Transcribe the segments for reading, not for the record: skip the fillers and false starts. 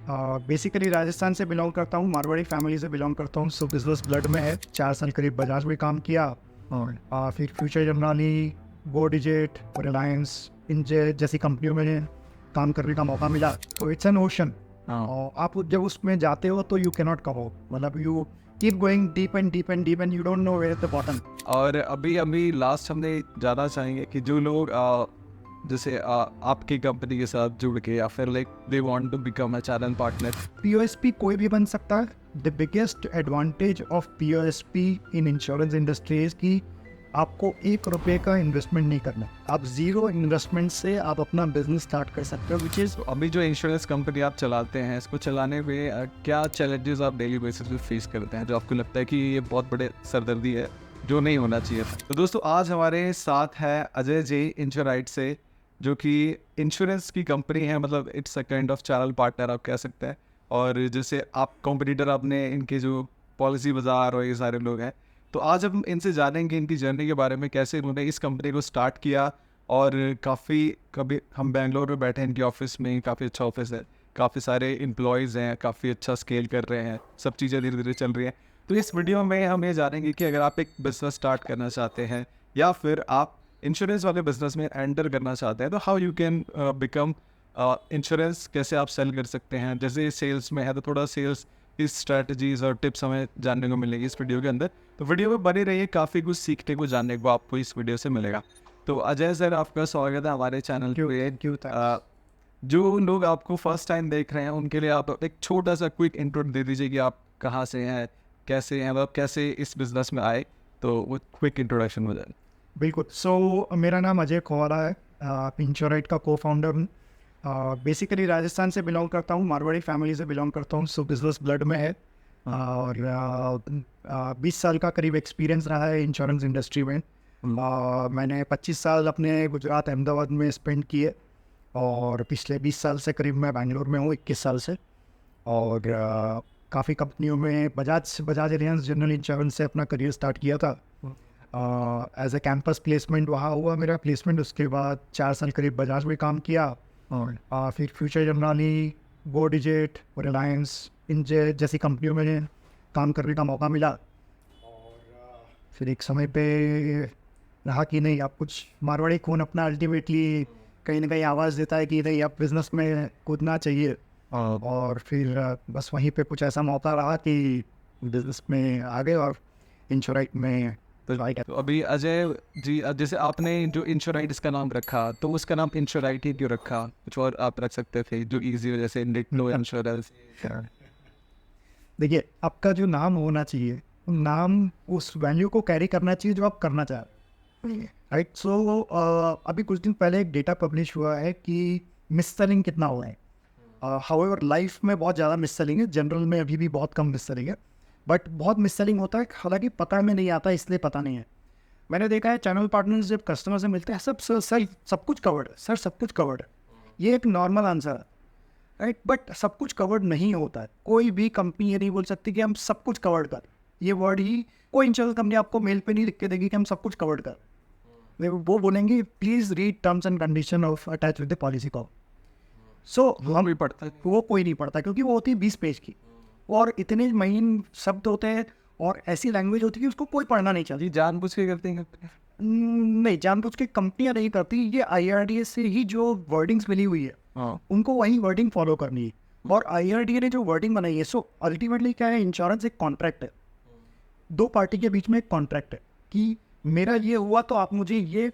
Basically Rajasthan से belong करता हूँ, मारवाड़ी फैमिली से बिलोंग करता हूँ। सो बिजनेस ब्लड में है। 4 साल करीब बजाज में काम किया और फिर फ्यूचर जनरली, गो डिजिट, रिलायंस, जैसी कंपनियों में काम करने का मौका मिला। तो इट्स एन ओशन। और आप जब उसमें जाते हो तो यू कैनॉट कहो, मतलब you keep going deep and deep and deep and you don't know where the bottom. और अभी अभी लास्ट हमने जानना चाहेंगे कि जो लोग जैसे आपकी कंपनी के साथ जुड़ के या फिर like they want to become a channel partner. POSP कोई भी बन सकता है। The biggest advantage of POSP in insurance industry is कि आपको 1 रुपये का इन्वेस्टमेंट नहीं करना। आप जीरो इन्वेस्टमेंट से आप अपना बिजनेस स्टार्ट कर सकते हो, विच इज़ अभी जो इंश्योरेंस कंपनी आप चलाते हैं, इसको चलाने में क्या चैलेंजेस आप डेली बेसिस पे फेस करते हैं जो आपको लगता है कि ये बहुत बड़े सरदर्दी है जो नहीं होना चाहिए था? तो दोस्तों, आज हमारे साथ है अजय जी इंश्योराइट से, जो कि इंश्योरेंस की कंपनी है, मतलब it's a kind of channel partner आप कह सकते हैं। और जैसे आप कॉम्पिटिटर अपने इनके जो पॉलिसी बाजार और ये सारे लोग हैं, तो आज हम इनसे जानेंगे इनकी जर्नी के बारे में, कैसे इन्होंने इस कंपनी को स्टार्ट किया। और कभी हम बेंगलोर में बैठे हैं इनके ऑफिस में, काफ़ी अच्छा ऑफिस है, काफ़ी सारे एम्प्लॉयज़ हैं, काफ़ी अच्छा स्केल कर रहे हैं, सब चीज़ें धीरे धीरे चल रही हैं। तो इस वीडियो में हम ये जानेंगे कि अगर आप एक बिज़नेस स्टार्ट करना चाहते हैं या फिर आप इंश्योरेंस वाले बिजनेस में एंटर करना चाहते हैं, तो how you can become insurance, कैसे आप सेल कर सकते हैं। जैसे सेल्स में है तो थोड़ा सेल्स की स्ट्रैटेजीज और टिप्स हमें जानने को मिलेगी इस वीडियो के अंदर। तो वीडियो में बने रहिए, काफ़ी कुछ सीखने को जानने को आपको इस वीडियो से मिलेगा। तो अजय सर, आपका स्वागत है हमारे चैनल पे। क्यों जो लोग आपको फर्स्ट टाइम देख रहे हैं उनके लिए आप एक छोटा सा क्विक इंट्रो दे दीजिए कि आप कहाँ से हैं, कैसे हैं, मतलब कैसे इस बिज़नेस में आए, तो वो क्विक इंट्रोडक्शन हो जाए। बिल्कुल। सो मेरा नाम अजय खोवाला है, इंश्योराइट का को फाउंडर हूँ। बेसिकली राजस्थान से बिलोंग करता हूँ, मारवाड़ी फैमिली से बिलोंग करता हूँ। सो बिजनेस ब्लड में है। और 20 साल का करीब एक्सपीरियंस रहा है इंश्योरेंस इंडस्ट्री में। मैंने 25 साल अपने गुजरात अहमदाबाद में स्पेंड किए और पिछले 20 साल से करीब मैं बैंगलोर में हूँ, 21 साल से। और काफ़ी कंपनियों में बजाज एलियांस जनरल इंश्योरेंस से अपना करियर स्टार्ट किया था। एज ए कैंपस प्लेसमेंट वहाँ हुआ मेरा प्लेसमेंट। उसके बाद 4 साल करीब बजाज में काम किया और फिर फ्यूचर जनरली, गो डिजिट, रिलायंस, जैसी कंपनियों में काम करने का मौका मिला। और फिर एक समय पे रहा कि नहीं, आप कुछ मारवाड़ी खून अपना अल्टीमेटली कहीं ना कहीं आवाज़ देता है कि नहीं, अब बिज़नेस में कूदना चाहिए। और फिर बस वहीं पे कुछ ऐसा मौका रहा कि बिज़नेस में आ गए और इंश्योराइट में तो अभी अजय जी, जैसे आपने जो इंश्योराइट इसका नाम रखा, तो उसका नाम इंश्योराइट ही क्यों रखा? कुछ और आप रख सकते थे जो इजी हो, जैसे नो इंश्योरेंस। देखिए, आपका जो नाम होना चाहिए, नाम उस वैल्यू को कैरी करना चाहिए जो आप करना चाह रहे हैं, राइट। सो अभी कुछ दिन पहले एक डेटा पब्लिश हुआ है कि मिस सेलिंग कितना हुआ है। हाउएवर लाइफ में बहुत ज़्यादा मिस सेलिंग है, जनरल में अभी भी बहुत कम मिस सेलिंग है, बट बहुत मिस सेलिंग होता है। हालांकि पकड़ में नहीं आता, इसलिए पता नहीं है। मैंने देखा है चैनल पार्टनर्स जब कस्टमर से मिलते हैं, सर सब कुछ कवर्ड है, सर सब कुछ कवर्ड है। ये एक नॉर्मल आंसर है, राइट। बट सब कुछ कवर्ड नहीं होता है। कोई भी कंपनी ये नहीं बोल सकती कि हम सब कुछ कवर्ड कर। ये वर्ड ही कोई इंश्योरेंस कंपनी आपको मेल पे नहीं लिख के देगी कि हम सब कुछ कवर्ड कर। वो बोलेंगे please read terms and condition of attach with the policy call. So हम भी पढ़ता है। वो कोई नहीं पढ़ता, क्योंकि वो होती है 20 पेज की और इतने महीन शब्द होते हैं और ऐसी लैंग्वेज होती है कि उसको कोई पढ़ना नहीं चाहती। जी, जानबूझ के करते हैं कंपनी? नहीं, जानबूझ के कंपनियां नहीं करती। ये IRDA से ही जो वर्डिंग्स मिली हुई है, उनको वही वर्डिंग फॉलो करनी है। और IRDA ने जो वर्डिंग बनाई है, सो अल्टीमेटली क्या है, इंश्योरेंस एक कॉन्ट्रैक्ट है। दो पार्टी के बीच में एक कॉन्ट्रैक्ट है कि मेरा ये हुआ तो आप मुझे ये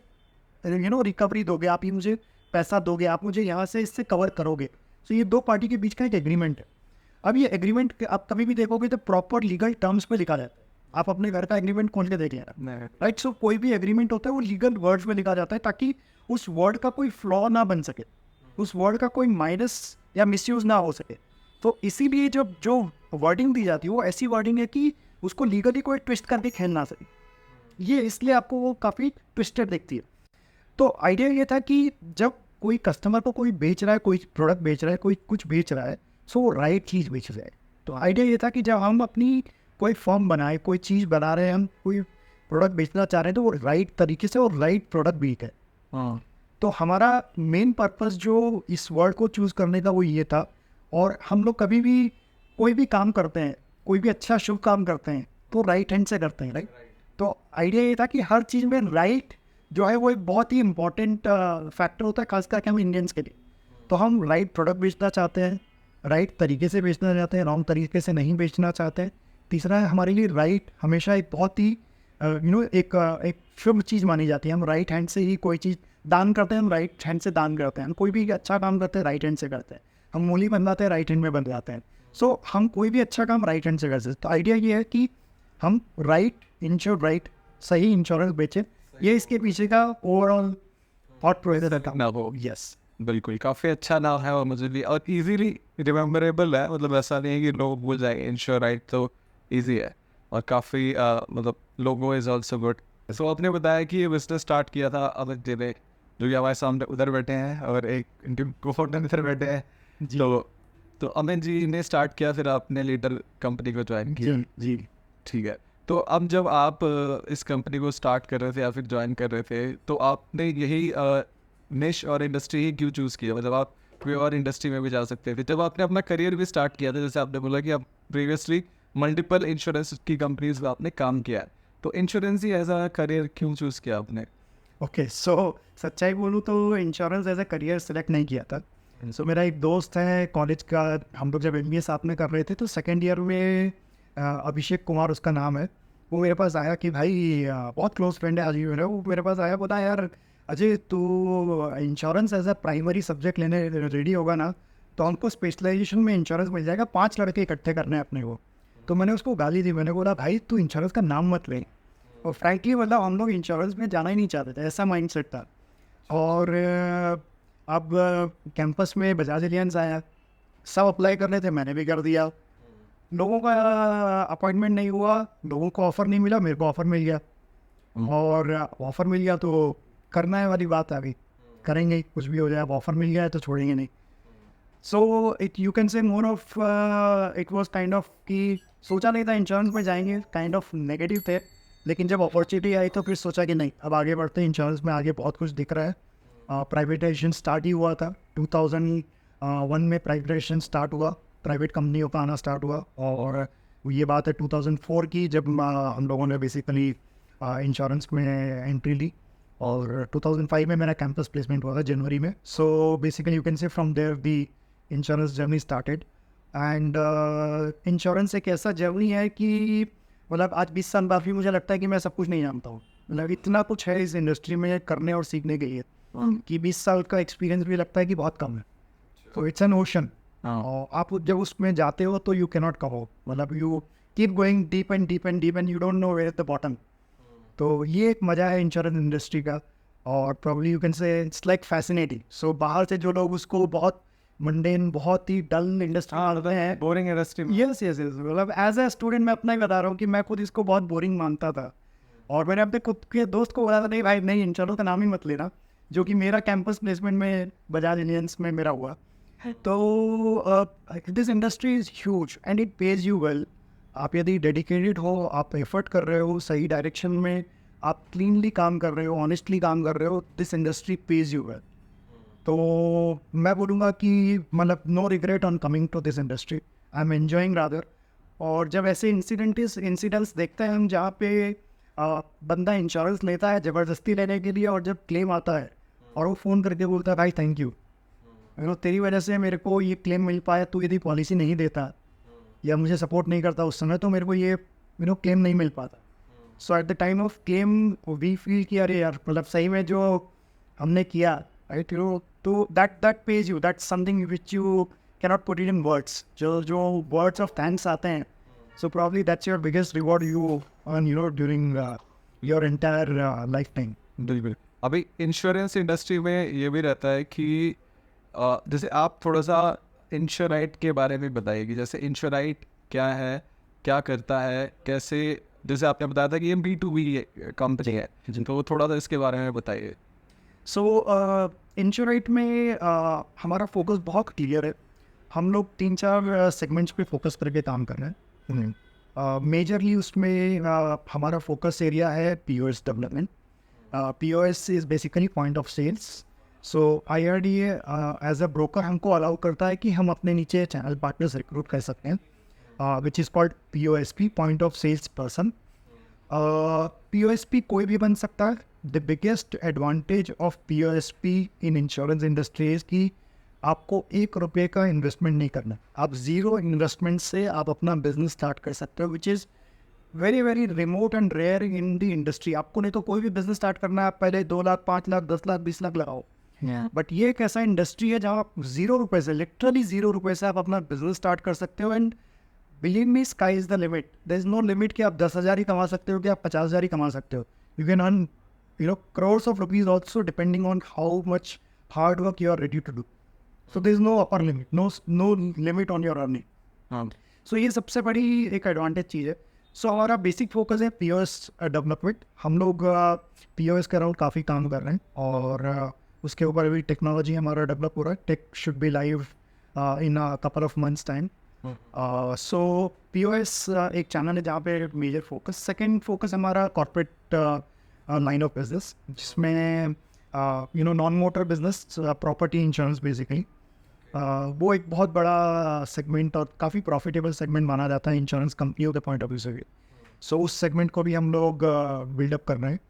रिकवरी दोगे, आप ये मुझे पैसा दोगे, आप मुझे यहाँ से इससे कवर करोगे। सो ये दो पार्टी के बीच का एक एग्रीमेंट है। अब ये एग्रीमेंट आप कभी भी देखोगे तो प्रॉपर लीगल टर्म्स पे लिखा जाता है। आप अपने घर का एग्रीमेंट खोल के देख लेना, राइट। सो कोई भी एग्रीमेंट होता है वो लीगल वर्ड्स में लिखा जाता है, ताकि उस वर्ड का कोई फ्लॉ ना बन सके, उस वर्ड का कोई माइनस या मिसयूज ना हो सके। तो इसीलिए जब जो वर्डिंग दी जाती है वो ऐसी वर्डिंग है कि उसको लीगली कोई ट्विस्ट करके खेल ना सके। ये इसलिए आपको वो काफ़ी ट्विस्टेड दिखती है। तो आइडिया ये था कि जब कोई कस्टमर को कोई बेच रहा है, कोई प्रोडक्ट बेच रहा है, कोई कुछ बेच रहा है, सो वो राइट चीज़ बेच रहा है। तो आइडिया ये था कि जब हम अपनी कोई फॉर्म बनाए, कोई चीज़ बना रहे हैं, हम कोई प्रोडक्ट बेचना चाह रहे हैं, तो वो राइट तरीके से और राइट प्रोडक्ट बिक है। तो हमारा मेन पर्पस जो इस वर्ड को चूज़ करने का वो ये था। और हम लोग कभी भी कोई भी काम करते हैं, कोई भी अच्छा शुभ काम करते हैं तो राइट हैंड से करते हैं, राइट। तो आइडिया ये था कि हर चीज़ में राइट जो है वो एक बहुत ही इंपॉर्टेंट फैक्टर होता है, खास करके हम इंडियंस के लिए। तो हम राइट प्रोडक्ट बेचना चाहते हैं, राइट तरीके से बेचना चाहते हैं, रॉन्ग तरीके से नहीं बेचना चाहते हैं। तीसरा है हमारे लिए राइट हमेशा एक बहुत ही एक शुभ चीज़ मानी जाती है। हम राइट हैंड से ही कोई चीज़ दान करते हैं, हम राइट हैंड से दान करते हैं। हम कोई भी अच्छा काम करते हैं राइट हैंड से करते हैं। हम मूली बनवाते हैं राइट हैंड में बनवाते हैं। सो हम कोई भी अच्छा काम राइट हैंड से करते हैं। तो आइडिया ये है कि हम राइट सही इंश्योरेंस बेचें। ये इसके पीछे का ओवरऑल थॉट प्रोसेस ना हो। यस बिल्कुल, काफ़ी अच्छा नाम है और मुझे भी और इजीली रिमेम्बरेबल है। मतलब ऐसा नहीं है कि लोग भूल जाएंगे। इंश्योराइट तो इजी है और काफ़ी मतलब लोगो इज ऑल्सो गुड। सो आपने बताया कि ये बिजनेस स्टार्ट किया था अमित जी ने, जो कि हमारे सामने उधर बैठे हैं और एक इनके को-फाउंडर इधर बैठे हैं। जी तो अमित जी ने स्टार्ट किया, फिर आपने लेटर कंपनी को ज्वाइन किया। जी जी ठीक है। तो अब जब आप इस कंपनी को स्टार्ट कर रहे थे या फिर ज्वाइन कर रहे थे, तो आपने यही निश और इंडस्ट्री ही क्यों चूज़ किया? मतलब आप कोई और इंडस्ट्री में भी जा सकते थे। जब आपने अपना करियर भी स्टार्ट किया था, जैसे आपने बोला कि आप प्रीवियसली मल्टीपल इंश्योरेंस की कंपनीज में आपने काम किया है, तो इंश्योरेंस ही एज अ करियर क्यों चूज़ किया आपने? ओके। सो सच्चाई बोलूँ तो insurance as a career select नहीं किया था। सो मेरा एक दोस्त है कॉलेज का, हम लोग जब MBA साथ में कर रहे थे तो सेकेंड ईयर में अभिषेक कुमार उसका नाम है, वो मेरे पास आया कि भाई बहुत क्लोज फ्रेंड है आज भी मेरा। वो मेरे पास आया, बोला यार अजय तू insurance as a primary subject लेने रेडी होगा ना, तो हमको स्पेशलाइजेशन में इंश्योरेंस मिल जाएगा, 5 लड़के इकट्ठे करने हैं अपने को। तो मैंने उसको गाली दी, मैंने बोला भाई तू इंश्योरेंस का नाम मत ले। और फ्रैंकली मतलब हम लोग इंश्योरेंस में जाना ही नहीं चाहते थे, ऐसा माइंडसेट था। और अब कैंपस में बजाज एलियंस आया, सब अप्लाई कर रहे थे, मैंने भी कर दिया। लोगों का अपॉइंटमेंट नहीं हुआ, लोगों को ऑफ़र नहीं मिला, मेरे को ऑफ़र मिल गया। और ऑफ़र मिल गया तो करना है वाली बात आ गई, करेंगे कुछ भी हो जाए। अब ऑफ़र मिल गया है तो छोड़ेंगे नहीं। सो इट यू कैन से more of it was kind of कि सोचा नहीं था इंश्योरेंस में जाएंगे, काइंड ऑफ नेगेटिव थे। लेकिन जब अपॉर्चुनिटी आई तो फिर सोचा कि नहीं अब आगे बढ़ते हैं, इंश्योरेंस में आगे बहुत कुछ दिख रहा है। प्राइवेटाइजेशन स्टार्ट ही हुआ था 2001 में, प्राइवेटाइजेशन स्टार्ट हुआ, प्राइवेट कंपनियों का आना स्टार्ट हुआ। और ये बात है 2004 की, जब हम लोगों ने बेसिकली इंश्योरेंस में एंट्री ली। और 2005 में मेरा कैंपस प्लेसमेंट हुआ था जनवरी में। So basically you can say from there the insurance journey started. And insurance एक ऐसा जर्नी है कि मतलब आज 20 साल बाद भी मुझे लगता है कि मैं सब कुछ नहीं जानता हूँ। मतलब इतना कुछ है इस इंडस्ट्री में करने और सीखने के लिए कि 20 साल का एक्सपीरियंस भी लगता है कि बहुत कम है। तो इट्स एन ओशन। और आप जब उसमें जाते हो तो you can not come out, मतलब you keep going deep and deep and deep and you don't know where is the bottom. तो ये एक मज़ा है इंश्योरेंस इंडस्ट्री का। और probably you can say it's like fascinating. So बाहर से जो लोग उसको बहुत मंडेन, बहुत ही डल इंडस्ट्री मानते हैं, बोरिंग इंडस्ट्री में। यस यस यस, मतलब एज ए स्टूडेंट मैं अपना ही बता रहा हूँ कि मैं खुद इसको बहुत बोरिंग मानता था। और मैंने अपने खुद के दोस्त को बोला था नहीं भाई नहीं इंश्योरेंस का नाम ही मत लेना, जो कि मेरा कैंपस प्लेसमेंट में बजाज एलियंस में मेरा हुआ। तो this industry is huge and it pays you well. आप यदि डेडिकेटेड हो, आप एफर्ट कर रहे हो सही डायरेक्शन में, आप क्लीनली काम कर रहे हो, ऑनेस्टली काम कर रहे हो, this industry pays you well. तो मैं बोलूँगा कि मतलब no regret on coming to this industry, I am enjoying rather. और जब ऐसे इंसिडेंट्स देखते हैं हम जहाँ पे बंदा इंश्योरेंस लेता है ज़बरदस्ती लेने के लिए, और जब क्लेम आता है और वो फ़ोन करके बोलता है भाई थैंक यू, तेरी वजह से मेरे को ये क्लेम मिल पाया, तू यदि पॉलिसी नहीं देता या मुझे सपोर्ट नहीं करता उस समय तो मेरे को ये क्लेम नहीं मिल पाता। So at the time of claim we feel कि अरे यार मतलब सही में जो हमने किया, राइट, तो that page you, that's something which you cannot put it in words. जो वर्ड्स ऑफ थैंक्स आते हैं, so probably that's your biggest reward you earn during your entire life time. बिल्कुल। अभी इंश्योरेंस इंडस्ट्री में ये भी रहता है कि जैसे आप थोड़ा सा इंश्योराइट के बारे में बताइए कि जैसे इंश्योराइट क्या है, क्या करता है, कैसे, जैसे आपने बताया था कि ये B2B कंपनी है, तो थोड़ा सा इसके बारे में बताइए। सो इंश्योराइट में हमारा फोकस बहुत क्लियर है। हम लोग 3-4 सेगमेंट्स पे फोकस करके काम कर रहे हैं। मेजरली उसमें हमारा फोकस एरिया है POS development. POS is basically point of sales. So IRDA as a broker हमको अलाउ करता है कि हम अपने नीचे चैनल पार्टनर्स रिक्रूट कर सकते हैं, which is called POSP, point of sales person. POSP कोई भी बन सकता है। The biggest advantage of POSP in insurance industry is कि आपको 1 रुपये का इन्वेस्टमेंट नहीं करना। आप ज़ीरो इन्वेस्टमेंट से आप अपना बिजनेस स्टार्ट कर सकते हो, which is very very remote and rare in the industry. आपको नहीं तो कोई भी बिजनेस स्टार्ट करना है, आप पहले 2 लाख, 5 लाख, 10 लाख, 20 लाख लगाओ। बट ये एक ऐसा इंडस्ट्री है जहाँ आप 0 रुपये से, लिटरली 0 रुपये से आप अपना बिजनेस स्टार्ट कर सकते हो। And believe me, sky is the limit. There is no limit कि आप 10,000 ही कमा सकते हो कि आप 50,000 ही कमा सकते हो। You can earn crores of rupees also, depending on how much hard work you are ready to do. So there is no upper limit, no limit on your earning. So ये सबसे बड़ी एक एडवांटेज चीज़ है। सो हमारा basic focus है POS development. हम लोग POS के अराउंड काफ़ी काम कर रहे हैं और उसके ऊपर अभी टेक्नोलॉजी हमारा डेवलप हो रहा है। Tech should be live in a couple of months time. So POS एक चैनल है जहाँ पे मेजर फोकस। सेकेंड फोकस हमारा कॉर्पोरेट लाइन ऑफ बिजनेस, जिसमें non motor business, property insurance basically. वो एक बहुत बड़ा सेगमेंट और काफ़ी प्रॉफिटेबल सेगमेंट माना जाता है इंश्योरेंस कंपनियों के पॉइंट ऑफ व्यू से भी। सो उस सेगमेंट को भी हम लोग बिल्डअप कर रहे हैं।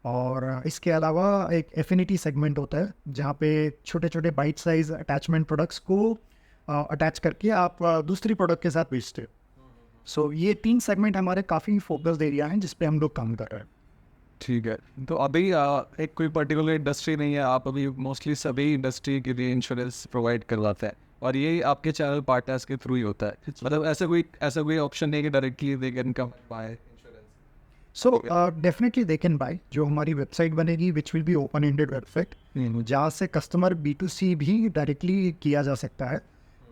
और इसके अलावा एक एफिनिटी सेगमेंट होता है जहाँ पे छोटे छोटे बाइट साइज अटैचमेंट प्रोडक्ट्स को अटैच करके आप दूसरी प्रोडक्ट के साथ बेचते हो। सो ये 3 सेगमेंट हमारे काफ़ी फोकस्ड एरिया हैं जिस पे हम लोग काम कर रहे हैं। ठीक है, तो अभी एक कोई पर्टिकुलर इंडस्ट्री नहीं है, आप अभी मोस्टली सभी इंडस्ट्री के लिए इंश्योरेंस प्रोवाइड करवाते हैं और ये आपके चैनल पार्टनर्स के थ्रू ही होता है। मतलब ऐसा कोई ऑप्शन नहीं है कि directly they can come by insurance. So definitely they can buy. जो हमारी वेबसाइट बनेगी, विच will be open ended website, जहाँ से कस्टमर B2C भी डायरेक्टली किया जा सकता है।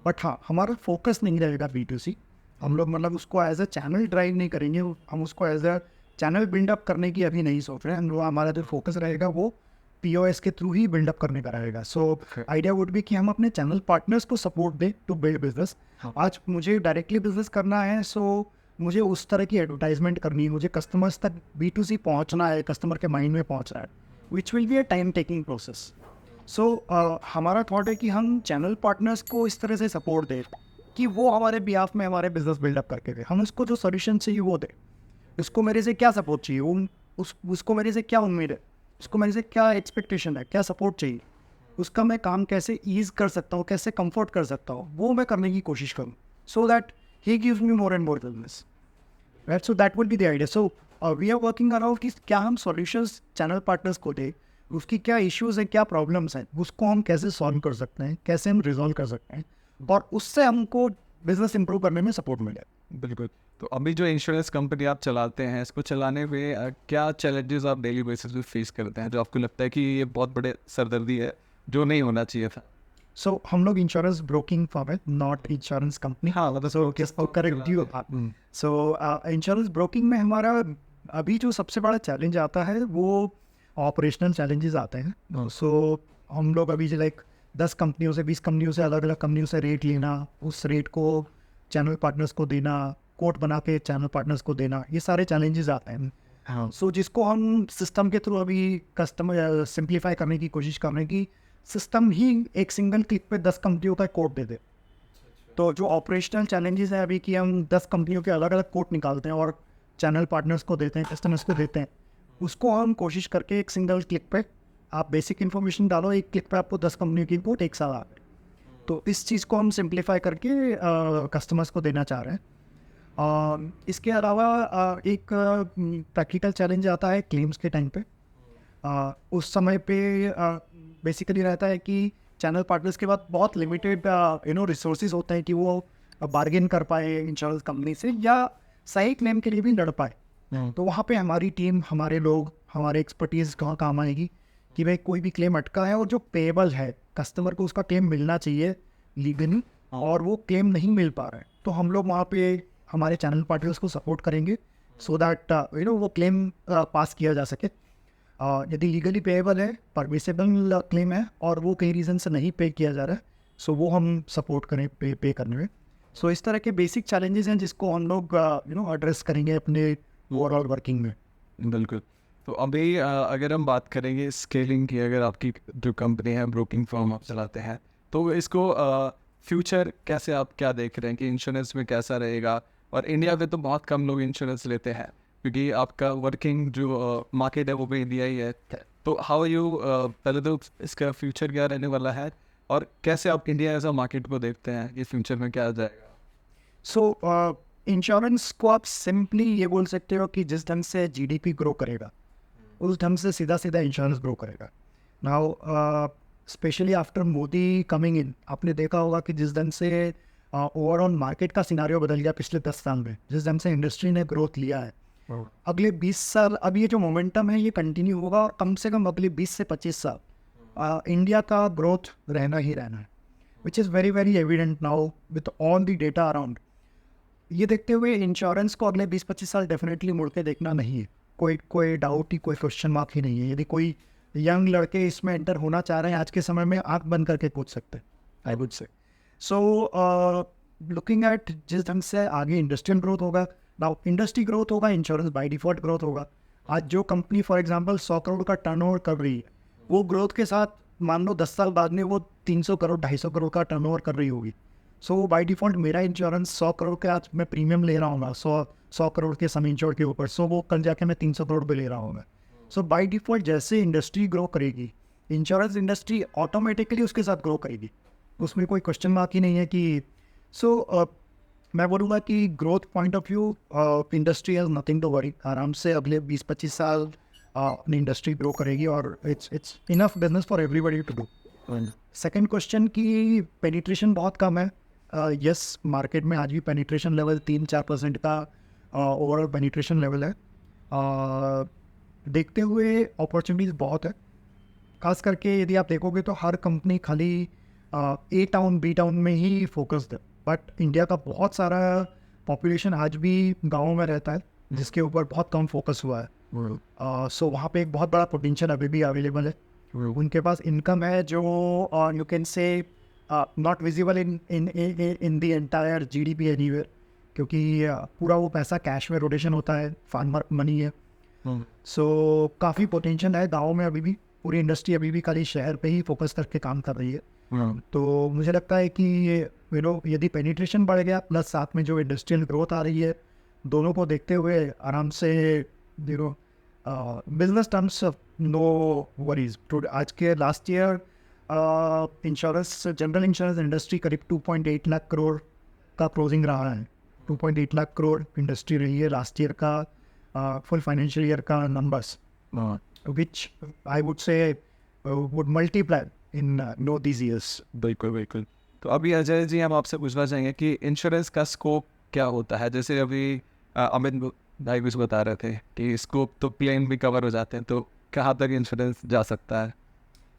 बट हाँ, हमारा फोकस नहीं रहेगा B2C। हम लोग मतलब उसको एज अ चैनल ड्राइव नहीं करेंगे, हम उसको एज अ चैनल बिल्डअप करने की अभी नहीं सोच रहे हैं। हम हमारा जो फोकस रहेगा वो POS के थ्रू ही बिल्डअप करने का रहेगा। सो आइडिया वुड भी कि हम अपने चैनल पार्टनर्स को सपोर्ट दें टू बिल्ड बिजनेस। आज मुझे डायरेक्टली बिजनेस करना है, सो मुझे उस तरह की एडवर्टाइजमेंट करनी है, मुझे कस्टमर्स तक B2C पहुंचना है, कस्टमर के माइंड में पहुंचना है, which will be a time taking process. So हमारा थॉट है कि हम चैनल पार्टनर्स को इस तरह से सपोर्ट दें कि वो हमारे बिहाफ में हमारे बिजनेस बिल्डअप करके दें। हम उसको जो सोल्यूशन चाहिए वो दें। उसको मेरे से क्या सपोर्ट चाहिए, उसको मेरे से क्या उम्मीद है, उसको मेरे से क्या एक्सपेक्टेशन है, क्या सपोर्ट चाहिए, उसका मैं काम कैसे ईज कर सकता हूँ, कैसे कंफर्ट कर सकता हूँ, वो मैं करने की कोशिश करूँ, so that he gives me more and more business, right. So that would be the idea. So we are working around कि क्या हम सॉल्यूशंस चैनल पार्टनर्स को दें, उसकी क्या इश्यूज़ हैं, क्या प्रॉब्लम्स हैं, उसको हम कैसे सॉल्व कर सकते हैं, कैसे हम रिजॉल्व कर सकते हैं और उससे हमको बिजनेस इंप्रूव करने में सपोर्ट मिले। बिल्कुल। तो अभी जो इंश्योरेंस कंपनी आप चलाते हैं, इसको चलाने में क्या चैलेंजेस आप डेली बेसिस पे फेस करते हैं जो आपको लगता है कि ये बहुत बड़े सरदर्दी है जो नहीं होना चाहिए था? सो हम लोग इंश्योरेंस ब्रोकिंग फर्म है, नॉट इंश्योरेंस कंपनी। हाँ, मतलब so correct you. So insurance broking में हमारा अभी जो सबसे बड़ा चैलेंज आता है वो ऑपरेशनल चैलेंजेस आते हैं। सो हम लोग अभी लाइक 10 कंपनियों से 20 कंपनियों से अलग अलग कंपनियों से रेट लेना, उस रेट को चैनल पार्टनर्स को देना, कोट बना के चैनल पार्टनर्स को देना, ये सारे चैलेंजेस आते हैं। हाँ। सो जिसको हम सिस्टम के थ्रू अभी कस्टमर सिंप्लीफाई करने की कोशिश कर रहे हैं कि सिस्टम ही एक सिंगल क्लिक पे 10 कंपनियों का कोट दे दे। तो जो ऑपरेशनल चैलेंजेस है अभी कि हम 10 कंपनियों के अलग अलग कोट निकालते हैं और चैनल पार्टनर्स को देते हैं, कस्टमर्स को देते हैं, उसको हम कोशिश करके एक सिंगल क्लिक पे आप बेसिक इन्फॉर्मेशन डालो, एक क्लिक पे आपको 10 कंपनियों की कोट एक साथ आ गए। तो इस चीज़ को हम सिंप्लीफाई करके कस्टमर्स को देना चाह रहे हैं। इसके अलावा एक प्रैक्टिकल चैलेंज आता है क्लेम्स के टाइम पे। उस समय पे बेसिकली रहता है कि चैनल पार्टनर्स के पास बहुत लिमिटेड रिसोर्सेज होते हैं कि वो बार्गेन कर पाए इंश्योरेंस कंपनी से या सही क्लेम के लिए भी लड़ पाए। तो वहाँ पे हमारी टीम, हमारे लोग, हमारे एक्सपर्टीज़ कहाँ काम आएगी कि भाई कोई भी क्लेम अटका है और जो पेएबल है, कस्टमर को उसका क्लेम मिलना चाहिए लीगली और वो क्लेम नहीं मिल पा रहा है, तो हम लोग वहाँ पे हमारे चैनल पार्टनर्स को सपोर्ट करेंगे सो दैट वो क्लेम पास किया जा सके। यदि लीगली पेएबल है, परमिसेबल क्लेम है और वो कई रीज़न से नहीं पे किया जा रहा है, सो वो हम सपोर्ट करें पे करने में। सो इस तरह के बेसिक चैलेंजेस हैं जिसको हम लोग एड्रेस करेंगे अपने ओवरऑल वर्किंग में। बिल्कुल। तो अभी अगर हम बात करेंगे स्केलिंग की, अगर आपकी जो कंपनी है ब्रोकिंग फर्म आप चलाते हैं, तो इसको फ्यूचर कैसे आप क्या देख रहे हैं कि इंश्योरेंस में कैसा रहेगा? और इंडिया में तो बहुत कम लोग इंश्योरेंस लेते हैं क्योंकि आपका वर्किंग जो मार्केट है वो भी इंडिया ही है। तो हाउ यू पहले तो इसका फ्यूचर क्या रहने वाला है और कैसे आप इंडिया एज अ मार्केट को देखते हैं कि फ्यूचर में क्या आ जाएगा? सो इंश्योरेंस को आप सिंपली ये बोल सकते हो कि जिस ढंग से जीडीपी ग्रो करेगा उस ढंग से सीधा सीधा इंश्योरेंस ग्रो करेगा। Now specially after Modi coming in, आपने देखा होगा कि जिस ढंग से ओवरऑल मार्केट का सिनारियो बदल गया पिछले 10 साल में, जिस ढंग से इंडस्ट्री ने ग्रोथ लिया है, अगले 20 साल अब ये जो मोमेंटम है ये कंटिन्यू होगा और कम से कम अगले 20 से 25 साल इंडिया का ग्रोथ रहना ही रहना है, विच is very very evident now with all the data around. ये देखते हुए इंश्योरेंस को अगले 20-25 साल डेफिनेटली मुड़ के देखना नहीं है, कोई डाउट ही, कोई क्वेश्चन मार्क ही नहीं है। यदि कोई यंग लड़के इसमें एंटर होना चाह रहे हैं आज के समय में, आंख बंद करके पूछ सकते हैं, I would say. So looking at जिस ढंग से आगे इंडस्ट्रियल ग्रोथ होगा, नाउ इंडस्ट्री ग्रोथ होगा, इंश्योरेंस बाय डिफॉल्ट ग्रोथ होगा। आज जो कंपनी फॉर एग्जांपल 100 करोड़ का टर्नओवर कर रही है, वो ग्रोथ के साथ मान लो 10 साल बाद में वो 300 करोड़ 250 करोड़ का टर्नओवर कर रही होगी। सो बाय डिफ़ॉल्ट मेरा इंश्योरेंस 100 करोड़ के आज मैं प्रीमियम ले रहा हूँ 100 करोड़ के सम इंश्योर के ऊपर, सो वो कल जाके मैं 300 करोड़ पे ले रहा हूँ। सो बाय डिफ़ॉल्ट जैसे इंडस्ट्री ग्रो करेगी, इंश्योरेंस इंडस्ट्री ऑटोमेटिकली उसके साथ ग्रो करेगी, उसमें कोई क्वेश्चन मार्क ही नहीं है कि मैं बोलूँगा कि growth point of view industry has nothing to worry. आराम से अगले 20-25 साल अपनी इंडस्ट्री ग्रो करेगी और it's enough business for everybody to do. Second question की पेनिट्रेशन बहुत कम है। यस, मार्केट में आज भी पेनिट्रेशन लेवल 3-4% का ओवरऑल पेनिट्रेशन लेवल है। देखते हुए अपॉर्चुनिटीज़ बहुत है, खास करके यदि आप देखोगे तो हर कंपनी खाली ए टाउन बी टाउन में ही फोकस्ड है, बट इंडिया का बहुत सारा पॉपुलेशन आज भी गाँव में रहता है जिसके ऊपर बहुत कम फोकस हुआ है। सो वहाँ पे एक बहुत बड़ा पोटेंशियल अभी भी अवेलेबल है। उनके पास इनकम है जो यू कैन से not visible in the entire GDP anywhere, क्योंकि पूरा वो पैसा कैश में रोटेशन होता है, फार्मर मनी है। सो काफ़ी पोटेंशियल है गाँव में अभी भी। पूरी इंडस्ट्री अभी भी खाली शहर पे ही फोकस करके काम कर रही है। तो मुझे लगता है कि यदि पेनिट्रेशन बढ़ गया प्लस साथ में जो इंडस्ट्रियल ग्रोथ आ रही है, दोनों को देखते हुए आराम से बिजनेस टर्म्स नो वरीज। आज के last year insurance general insurance industry करीब 2.8 लाख करोड़ का क्लोजिंग रहा है। 2.8 लाख करोड़ इंडस्ट्री रही है लास्ट ईयर का फुल फाइनेंशियल ईयर का numbers, which I would say would multiply in know these years. बिल्कुल बिल्कुल। तो अभी अजय जी हम आपसे पूछना चाहेंगे कि इंश्योरेंस का स्कोप क्या होता है? जैसे अभी अमित भाई कुछ बता रहे थे कि स्कोप तो प्लेन भी कवर हो जाते हैं, तो कहाँ तक इंश्योरेंस जा सकता है?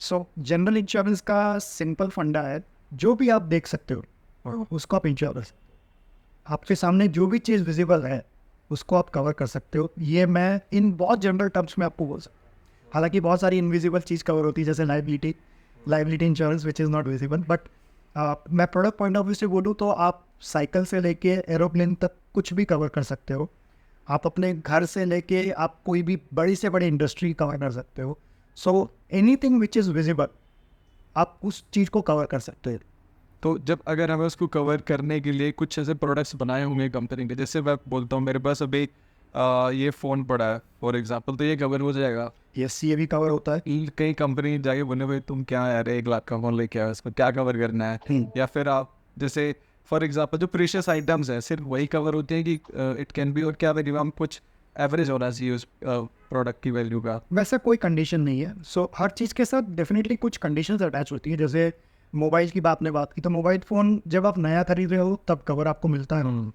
सो जनरल इंश्योरेंस का सिंपल फंडा है, जो भी आप देख सकते हो उसको आप इंश्योर कर सकते हो। आपके सामने जो भी चीज़ विजिबल है उसको आप कवर कर सकते हो। ये मैं इन बहुत जनरल टर्म्स में आपको बोल सकता हूँ। हालांकि बहुत सारी इनविजिबल चीज़ कवर होती है, जैसे liability insurance which is not visible. But मैं प्रोडक्ट पॉइंट ऑफ व्यू से बोलूँ तो आप साइकिल से लेके एरोप्लेन तक कुछ भी कवर कर सकते हो। आप अपने घर से लेके आप कोई भी बड़ी से बड़ी इंडस्ट्री कवर कर सकते हो। So anything which is visible आप उस चीज़ को कवर कर सकते हो। तो जब अगर हमें उसको कवर करने के लिए कुछ ऐसे प्रोडक्ट्स बनाए होंगे कंपनी के, जैसे मैं बोलता हूँ मेरे पास अभी ये फ़ोन पड़ा है फॉर एग्जांपल, तो ये कवर हो जाएगा? यस, ये भी कवर होता है। कई कंपनी जाके बोले भाई तुम क्या यार 1 लाख का फ़ोन लेके आए, उसमें क्या कवर करना है? या फिर आप जैसे फॉर एग्जांपल जो प्रीशियस आइटम्स हैं सिर्फ वही कवर होते हैं कि इट कैन बी, और क्या मिनिमम कुछ एवरेज होना चाहिए उस प्रोडक्ट की वैल्यू का? वैसा कोई कंडीशन नहीं है। सो हर चीज़ के साथ डेफिनेटली कुछ कंडीशंस अटैच होती है। जैसे मोबाइल की आपने बात की, तो मोबाइल फ़ोन जब आप नया खरीद रहे हो तब कवर आपको मिलता है,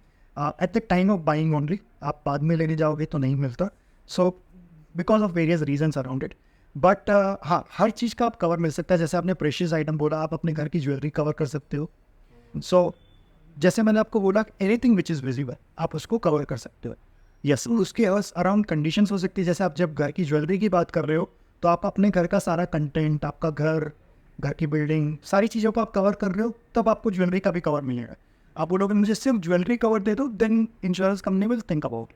eight the time of buying only. आप बाद में लेने जाओगे तो नहीं मिलता। So because of various reasons around it. But हाँ, हर चीज़ का आप कवर मिल सकता है। जैसे आपने प्रेशियस आइटम बोला, आप अपने घर की ज्वेलरी कवर कर सकते हो। सो जैसे मैंने आपको बोला, एनीथिंग विच इज़ विजिबल आप उसको कवर कर सकते हो। यस, उसके अराउंड कंडीशंस हो सकती है। जैसे आप जब घर की ज्वेलरी की बात कर रहे हो तो आप अपने घर का सारा कंटेंट, आपका घर की बिल्डिंग, सारी चीज़ों को आप कवर कर रहे हो, तब आपको ज्वेलरी का भी कवर मिलेगा। आप बोलोगे मुझे सिर्फ ज्वेलरी कवर दे दो, then insurance company will think about.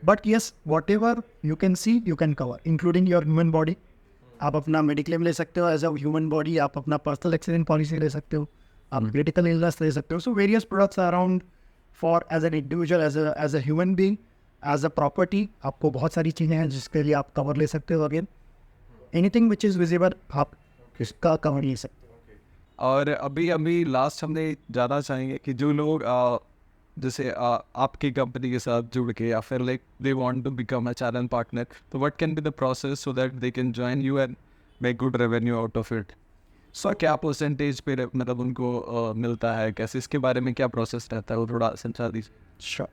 But yes whatever you can see you can cover including your human body. आप अपना मेडिक्लेम ले सकते हो एज अ ह्यूमन बॉडी, आप अपना पर्सनल एक्सीडेंट पॉलिसी ले सकते हो, आप क्रिटिकल इलनेस ले सकते हो. So various products around for as an individual, as a human being, as a property. आपको बहुत सारी चीज़ें हैं जिसके लिए आप कवर ले सकते हो. Again anything which is visible आप इसका कवर ले सकते हो. और अभी अभी लास्ट हमने जानना चाहेंगे कि जो लोग जैसे आपकी कंपनी के साथ जुड़ के या फिर like they want to become a channel partner, तो what can be the process so that they can join you and make good revenue out of it. So क्या परसेंटेज पे मतलब उनको मिलता है, कैसे, इसके बारे में क्या प्रोसेस रहता है वो थोड़ा समझा दीजिए. श्योर.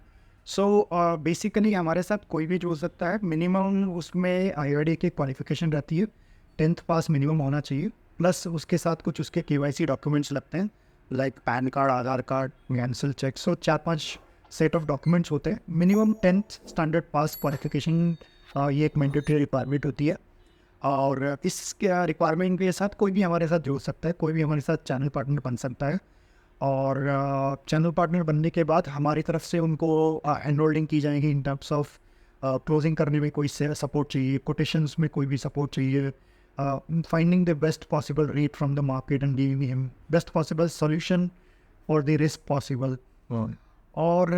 सो बेसिकली हमारे साथ कोई भी जुड़ सकता है. मिनिमम उसमें IRDA की क्वालिफिकेशन रहती है, 10th पास मिनिमम होना चाहिए, प्लस उसके साथ कुछ उसके KYC डॉक्यूमेंट्स लगते हैं like pan card, Aadhaar card, cancel cheque. So 4-5 set of documents होते हैं. मिनिमम 10th स्टैंडर्ड पास क्वालिफिकेशन ये एक मैंडेटरी रिक्वायरमेंट होती है. और इस रिक्वायरमेंट के साथ कोई भी हमारे साथ जुड़ सकता है, कोई भी हमारे साथ चैनल पार्टनर बन सकता है. और चैनल पार्टनर बनने के बाद हमारी तरफ से उनको हैंड होल्डिंग की जाएगी इन टर्म्स ऑफ क्लोजिंग करने में कोई सपोर्ट चाहिए, कोटेशंस में कोई भी सपोर्ट चाहिए, finding the best possible rate from the market and giving him best possible solution for the risk possible. और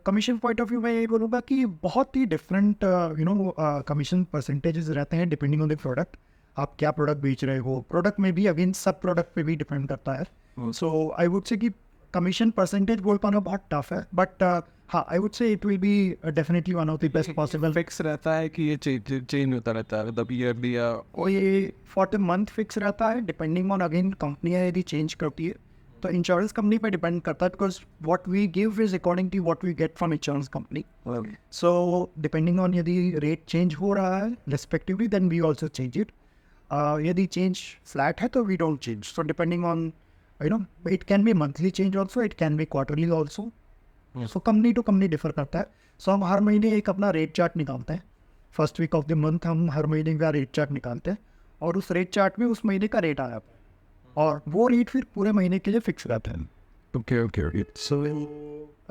कमीशन पॉइंट ऑफ व्यू मैं ये बोलूँगा कि बहुत ही डिफरेंट कमीशन परसेंटेजेस रहते हैं डिपेंडिंग ऑन द प्रोडक्ट. आप क्या प्रोडक्ट बेच रहे हो, प्रोडक्ट में भी अगेन सब प्रोडक्ट पे भी डिपेंड करता है. सो आई वुड से कि कमीशन परसेंटेज बोल पाना बहुत टफ है, बट हाँ I would say it will be definitely one of the best possible. Fix रहता है कि ये चेंज होता रहता है, मतलब ईयरली या कोई फॉर द मंथ फिक्स रहता है डिपेंडिंग ऑन अगेन कंपनियाँ यदि चेंज करती है तो इंश्योरेंस कंपनी पे डिपेंड करता है, because what we give is according to what we get from insurance company. So depending on यदि रेट चेंज हो रहा है respectively then we also change it. यदि चेंज फ्लैट है तो we don't change. So depending on it can be monthly change also, it can be quarterly also. So company to company differ करता है. So हम हर महीने एक अपना रेट चार्ट निकालते हैं. First week of the month हम हर महीने का रेट चार्ट निकालते हैं और उस रेट चार्ट में उस महीने का रेट आ जाता है और वो रेट फिर पूरे महीने के लिए फिक्स रहता है. Okay. So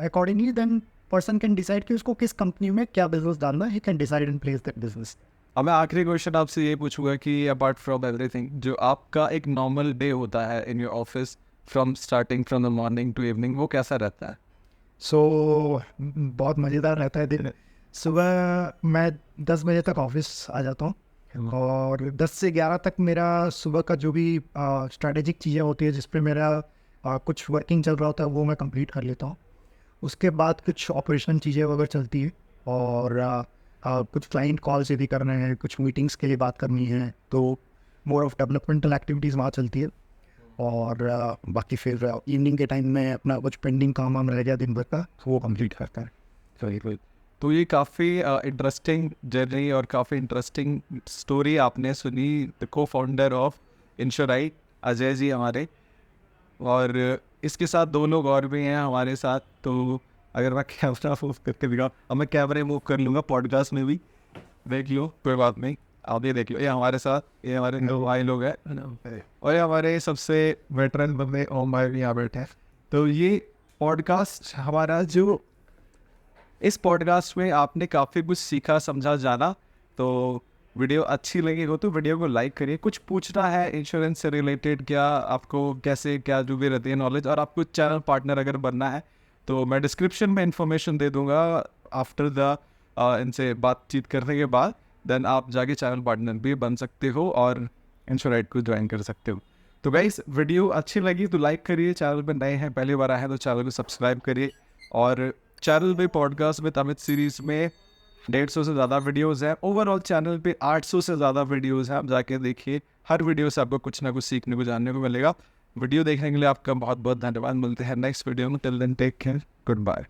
accordingly then person can decide कि उसको किस कंपनी में क्या बिजनेस डालना है. He can decide and place that business. अब मैं आखिरी क्वेश्चन आपसे ये पूछूंगा कि अपार्ट फ्रॉम एवरीथिंग, जो आपका एक नॉर्मल डे होता है in your office from starting from the morning to evening, वो कैसा रहता है? सो बहुत मज़ेदार रहता है दिन. सुबह मैं 10 बजे तक ऑफिस आ जाता हूँ और 10 से 11 तक मेरा सुबह का जो भी स्ट्रैटेजिक चीज़ें होती है जिस पे मेरा कुछ वर्किंग चल रहा होता है वो मैं कंप्लीट कर लेता हूँ. उसके बाद कुछ ऑपरेशन चीज़ें वगैरह चलती है और कुछ क्लाइंट कॉल्स यदि करने हैं, कुछ मीटिंग्स के लिए बात करनी है तो मोर ऑफ डेवलपमेंटल एक्टिविटीज़ वहाँ चलती है. और बाकी फिर इवनिंग के टाइम में अपना कुछ पेंडिंग काम वाम रह गया दिन भर का तो वो कंप्लीट करता है. तो ये काफ़ी इंटरेस्टिंग जर्नी और काफ़ी इंटरेस्टिंग स्टोरी आपने सुनी. द को फाउंडर ऑफ इंश्योराइट अजय जी हमारे, और इसके साथ 2 लोग और भी हैं हमारे साथ. तो अगर मैं कैमरा मूव करके दिखाऊँ, अब मैं कैमरे मूव कर लूँगा पॉडकास्ट में भी, देख लो कोई बात नहीं. आप ये देख लो, ये हमारे साथ, ये हमारे 2 भाई लोग हैं और ये हमारे सबसे वेटरन बंदे ओम भाई भी यहाँ बैठे हैं. तो ये पॉडकास्ट हमारा जो, इस पॉडकास्ट में आपने काफ़ी कुछ सीखा, समझा, जाना. तो वीडियो अच्छी लगी हो तो वीडियो को लाइक करिए. कुछ पूछना है इंश्योरेंस से रिलेटेड, क्या आपको कैसे क्या जो भी रहती है नॉलेज, और आपको चैनल पार्टनर अगर बनना है तो मैं डिस्क्रिप्शन में इंफॉर्मेशन दे दूंगा आफ्टर द इनसे बातचीत करने के बाद. देन आप जाके चैनल पार्टनर भी बन सकते हो और इंश्योराइट को ज्वाइन कर सकते हो. तो गाइस वीडियो अच्छी लगी तो लाइक करिए, चैनल पर नए हैं पहली बार आए हैं तो चैनल को सब्सक्राइब करिए. और चैनल पे पॉडकास्ट में अमित सीरीज़ में 150 से ज़्यादा वीडियोस हैं. ओवरऑल चैनल पे 800 से ज़्यादा वीडियोस हैं. आप जाके देखिए, हर वीडियो से आपको कुछ ना कुछ सीखने को, जानने को मिलेगा. वीडियो देखने के लिए आपका बहुत बहुत धन्यवाद. मिलते हैं नेक्स्ट वीडियो में. Till then take care, good bye.